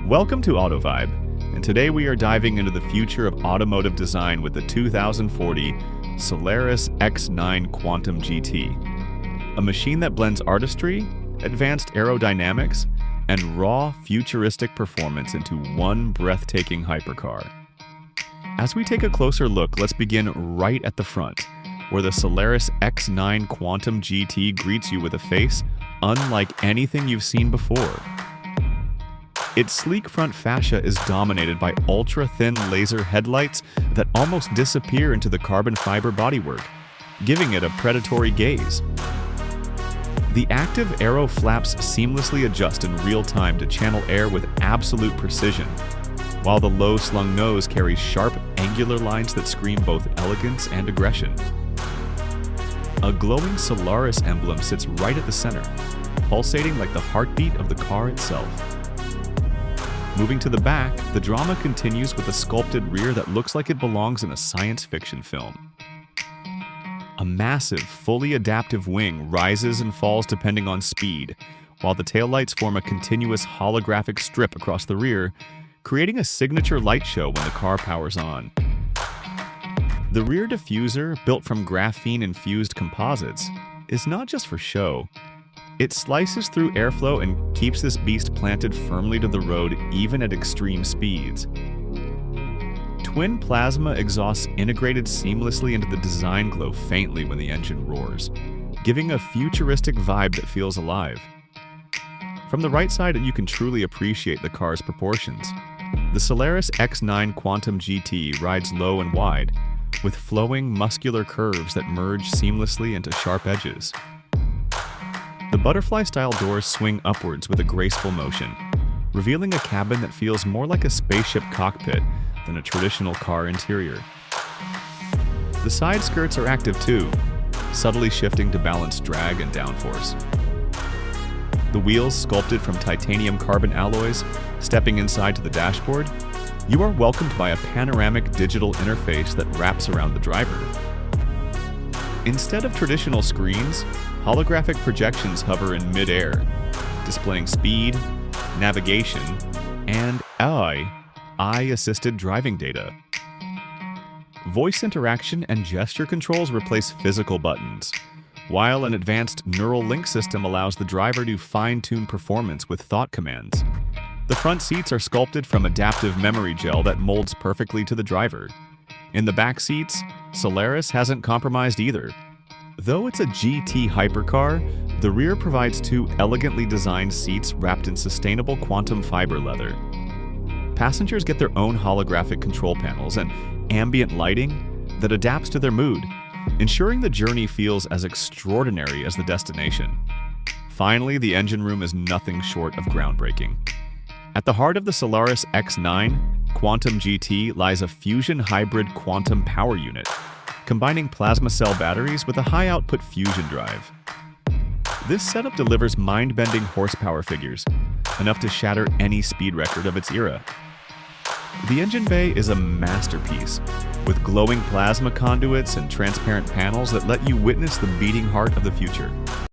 Welcome to AutoVibe, and today we are diving into the future of automotive design with the 2040 Solaris X9 Quantum GT, a machine that blends artistry, advanced aerodynamics, and raw, futuristic performance into one breathtaking hypercar. As we take a closer look, let's begin right at the front, where the Solaris X9 Quantum GT greets you with a face unlike anything you've seen before. Its sleek front fascia is dominated by ultra-thin laser headlights that almost disappear into the carbon fiber bodywork, giving it a predatory gaze. The active aero flaps seamlessly adjust in real time to channel air with absolute precision, while the low-slung nose carries sharp, angular lines that scream both elegance and aggression. A glowing Solaris emblem sits right at the center, pulsating like the heartbeat of the car itself. Moving to the back, the drama continues with a sculpted rear that looks like it belongs in a science fiction film. A massive, fully adaptive wing rises and falls depending on speed, while the taillights form a continuous holographic strip across the rear, creating a signature light show when the car powers on. The rear diffuser, built from graphene-infused composites, is not just for show. It slices through airflow and keeps this beast planted firmly to the road even at extreme speeds. Twin plasma exhausts integrated seamlessly into the design glow faintly when the engine roars, giving a futuristic vibe that feels alive. From the right side, you can truly appreciate the car's proportions. The Solaris X9 Quantum GT rides low and wide, with flowing muscular curves that merge seamlessly into sharp edges. The butterfly-style doors swing upwards with a graceful motion, revealing a cabin that feels more like a spaceship cockpit than a traditional car interior. The side skirts are active too, subtly shifting to balance drag and downforce. The wheels, sculpted from titanium carbon alloys, stepping inside to the dashboard, you are welcomed by a panoramic digital interface that wraps around the driver. Instead of traditional screens, holographic projections hover in mid-air, displaying speed, navigation, and AI-assisted driving data. Voice interaction and gesture controls replace physical buttons, while an advanced neural link system allows the driver to fine-tune performance with thought commands. The front seats are sculpted from adaptive memory gel that molds perfectly to the driver. In the back seats, Solaris hasn't compromised either. Though it's a GT hypercar, the rear provides two elegantly designed seats wrapped in sustainable quantum fiber leather. Passengers get their own holographic control panels and ambient lighting that adapts to their mood, ensuring the journey feels as extraordinary as the destination. Finally, the engine room is nothing short of groundbreaking. At the heart of the Solaris X9 Quantum GT lies a fusion hybrid quantum power unit, combining plasma cell batteries with a high-output fusion drive. This setup delivers mind-bending horsepower figures, enough to shatter any speed record of its era. The engine bay is a masterpiece, with glowing plasma conduits and transparent panels that let you witness the beating heart of the future.